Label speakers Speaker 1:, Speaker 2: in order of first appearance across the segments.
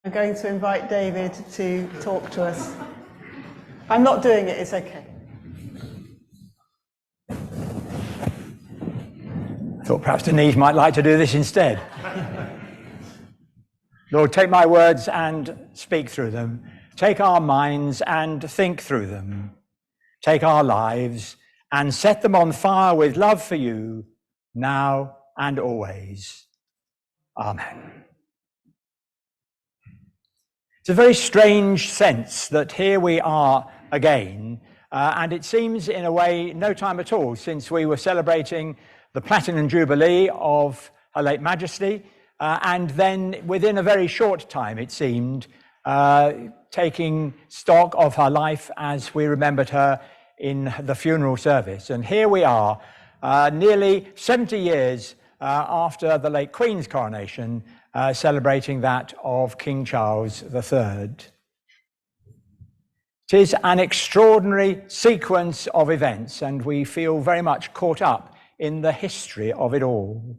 Speaker 1: I'm going to invite David to talk to us. I'm not doing it, it's okay.
Speaker 2: I thought perhaps Denise might like to do this instead. Lord, take my words and speak through them. Take our minds and think through them. Take our lives and set them on fire with love for you, now and always. Amen. It's a very strange sense that here we are again, and it seems in a way no time at all since we were celebrating the Platinum Jubilee of Her late Majesty, and then within a very short time, it seemed, taking stock of her life as we remembered her in the funeral service. And here we are, nearly 70 years after the late Queen's coronation, celebrating that of King Charles III. It is an extraordinary sequence of events, and we feel very much caught up in the history of it all.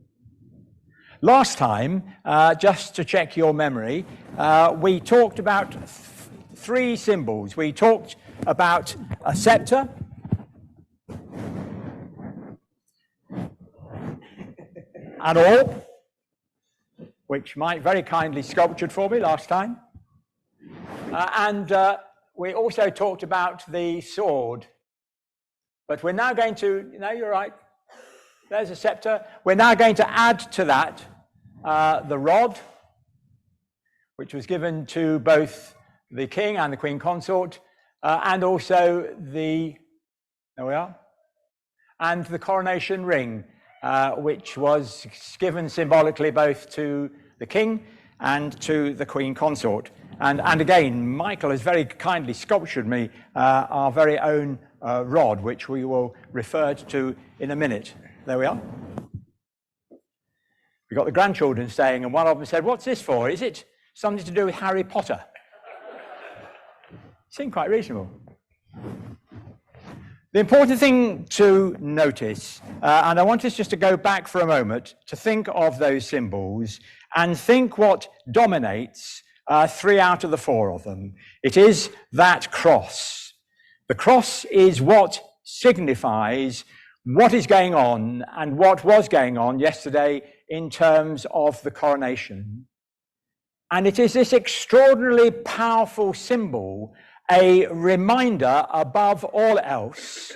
Speaker 2: Last time, just to check your memory, we talked about three symbols. We talked about a scepter, an orb, which Mike very kindly sculptured for me last time, and we also talked about the sword. But we're now going to, no, you're right, there's a scepter. We're now going to add to that the rod, which was given to both the King and the Queen Consort, and also the, there we are, and the coronation ring, which was given symbolically both to the King and to the Queen Consort. And again, Michael has very kindly sculptured me our very own rod, which we will refer to in a minute. There we are. We've got the grandchildren staying, and one of them said, "What's this for? Is it something to do with Harry Potter?" Seemed quite reasonable. The important thing to notice, and I want us just to go back for a moment to think of those symbols and think what dominates 3 out of the 4 of them. It is that cross. The cross is what signifies what is going on and what was going on yesterday in terms of the coronation. And it is this extraordinarily powerful symbol, a reminder above all else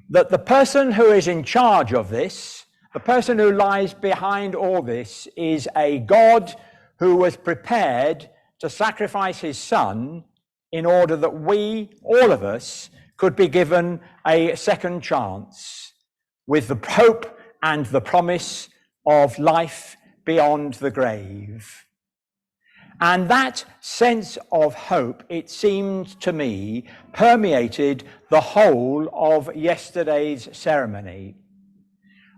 Speaker 2: that the person who is in charge of this, the person who lies behind all this, is a God who was prepared to sacrifice his son in order that we, all of us, could be given a second chance with the hope and the promise of life beyond the grave. And that sense of hope, it seemed to me, permeated the whole of yesterday's ceremony.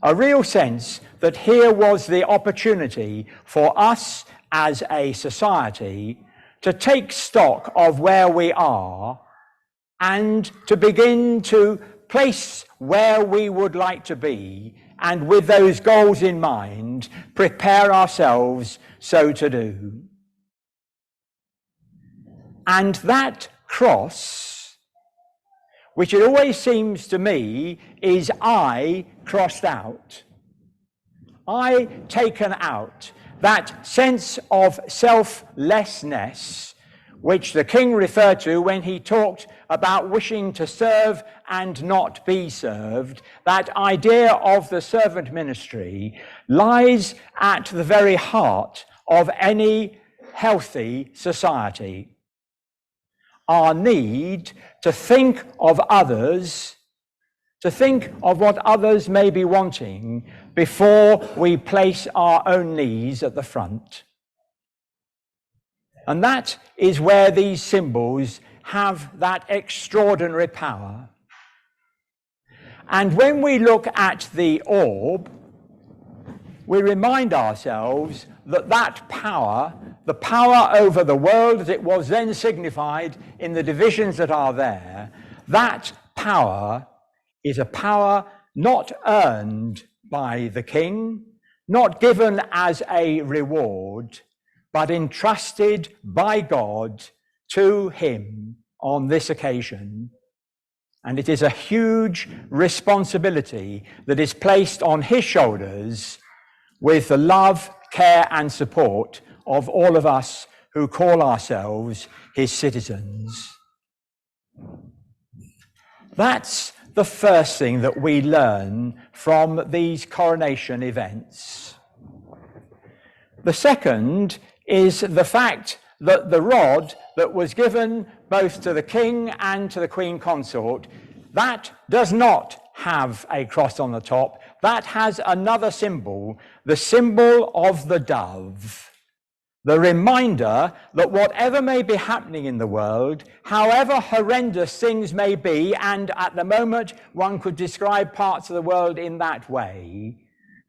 Speaker 2: A real sense that here was the opportunity for us as a society to take stock of where we are and to begin to place where we would like to be, and with those goals in mind, prepare ourselves so to do. And that cross, which it always seems to me is I crossed out, I taken out, that sense of selflessness which the King referred to when he talked about wishing to serve and not be served, that idea of the servant ministry lies at the very heart of any healthy society. Our need to think of others, to think of what others may be wanting before we place our own needs at the front. And that is where these symbols have that extraordinary power. And when we look at the orb, we remind ourselves that that power, the power over the world as it was then signified in the divisions that are there, that power is a power not earned by the King, not given as a reward, but entrusted by God to him on this occasion. And it is a huge responsibility that is placed on his shoulders with the love, care, and support of all of us who call ourselves his citizens. That's the first thing that we learn from these coronation events. The second is the fact that the rod that was given both to the king and to the queen consort, that does not have a cross on the top. That has another symbol, the symbol of the dove. The reminder that whatever may be happening in the world, however horrendous things may be, and at the moment one could describe parts of the world in that way,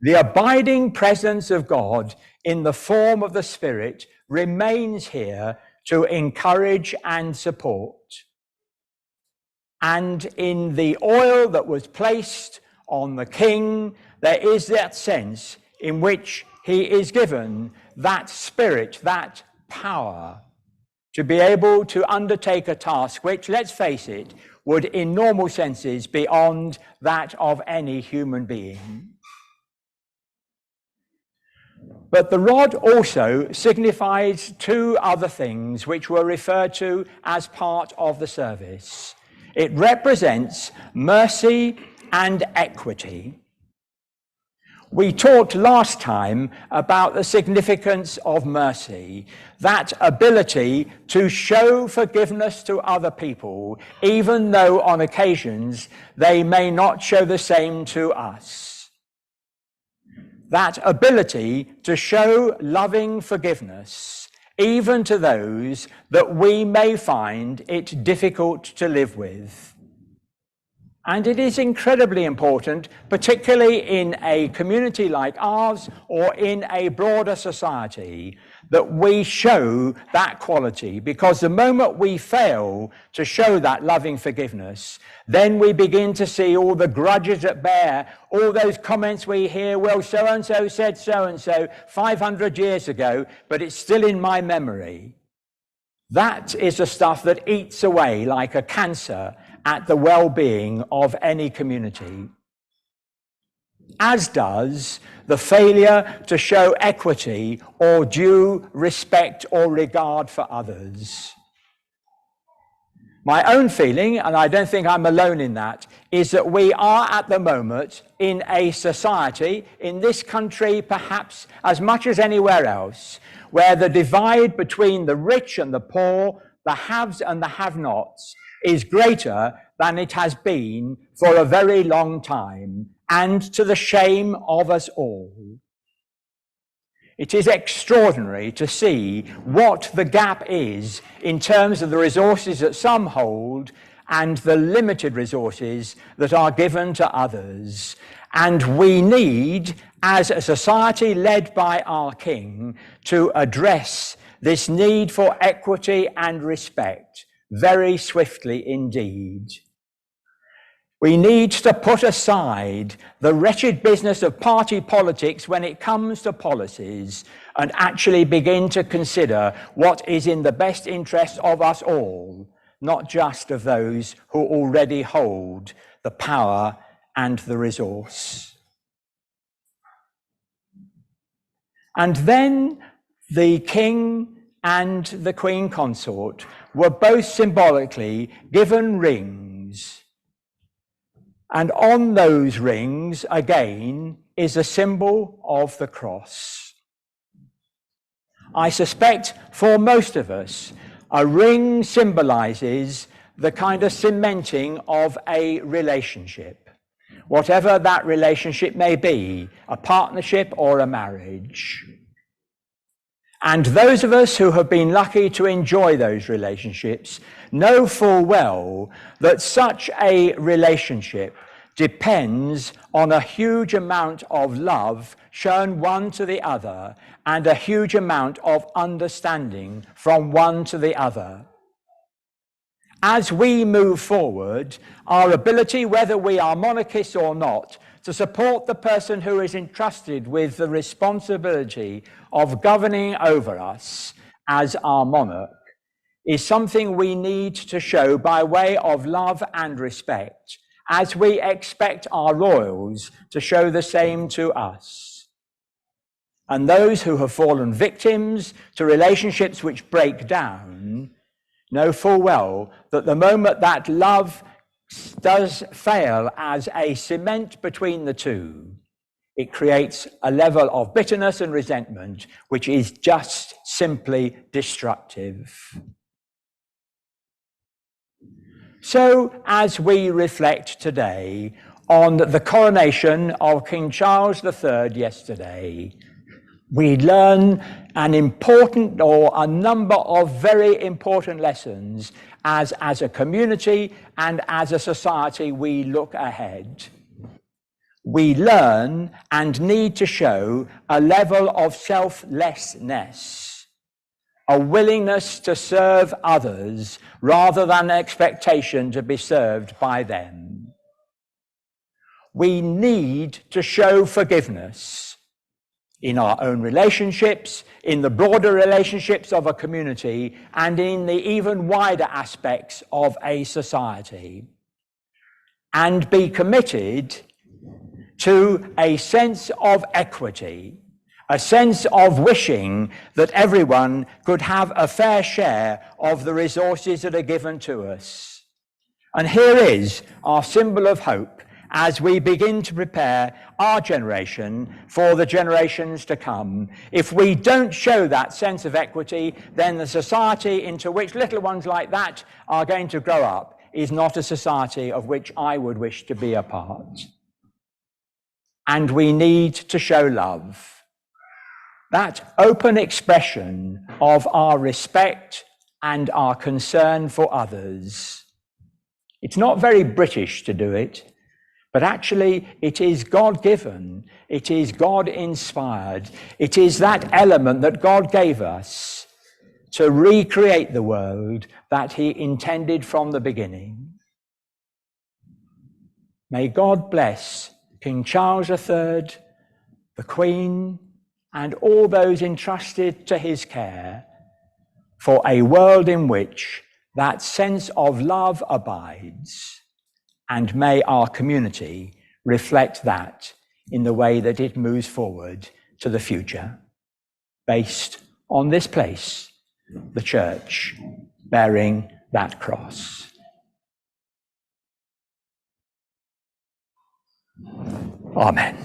Speaker 2: the abiding presence of God in the form of the Spirit remains here to encourage and support. And in the oil that was placed on the king, there is that sense in which he is given that spirit, that power to be able to undertake a task which, let's face it, would in normal senses be beyond that of any human being. But the rod also signifies two other things which were referred to as part of the service. It represents mercy and equity. We talked last time about the significance of mercy, that ability to show forgiveness to other people, even though on occasions they may not show the same to us. That ability to show loving forgiveness, even to those that we may find it difficult to live with. And it is incredibly important, particularly in a community like ours or in a broader society, that we show that quality, because the moment we fail to show that loving forgiveness, then we begin to see all the grudges at bear, all those comments we hear, well, so-and-so said so-and-so 500 years ago, but it's still in my memory. That is the stuff that eats away like a cancer at the well-being of any community, as does the failure to show equity or due respect or regard for others. My own feeling, and I don't think I'm alone in that, is that we are at the moment in a society, in this country perhaps as much as anywhere else, where the divide between the rich and the poor, the haves and the have-nots, is greater than it has been for a very long time, and to the shame of us all. It is extraordinary to see what the gap is in terms of the resources that some hold and the limited resources that are given to others. And we need, as a society led by our King, to address this need for equity and respect very swiftly indeed. We need to put aside the wretched business of party politics when it comes to policies and actually begin to consider what is in the best interest of us all, not just of those who already hold the power and the resource. And then the king and the queen consort were both symbolically given rings. And on those rings, again, is a symbol of the cross. I suspect for most of us, a ring symbolizes the kind of cementing of a relationship, whatever that relationship may be, a partnership or a marriage. And those of us who have been lucky to enjoy those relationships know full well that such a relationship depends on a huge amount of love shown one to the other and a huge amount of understanding from one to the other. As we move forward, our ability, whether we are monarchists or not, to support the person who is entrusted with the responsibility of governing over us as our monarch is something we need to show by way of love and respect, as we expect our royals to show the same to us. And those who have fallen victims to relationships which break down know full well that the moment that love does fail as a cement between the two, it creates a level of bitterness and resentment which is just simply destructive. So, as we reflect today on the coronation of King Charles III yesterday, we learn an important or a number of very important lessons as a community and as a society we look ahead. We learn and need to show a level of selflessness, a willingness to serve others rather than an expectation to be served by them. We need to show forgiveness in our own relationships, in the broader relationships of a community, and in the even wider aspects of a society. And be committed to a sense of equity, a sense of wishing that everyone could have a fair share of the resources that are given to us. And here is our symbol of hope as we begin to prepare our generation for the generations to come. If we don't show that sense of equity, then the society into which little ones like that are going to grow up is not a society of which I would wish to be a part. And we need to show love. That open expression of our respect and our concern for others. It's not very British to do it, but actually it is God-given, it is God-inspired, it is that element that God gave us to recreate the world that he intended from the beginning. May God bless King Charles III, the Queen, and all those entrusted to his care for a world in which that sense of love abides. And may our community reflect that in the way that it moves forward to the future, based on this place, the church, bearing that cross. Amen.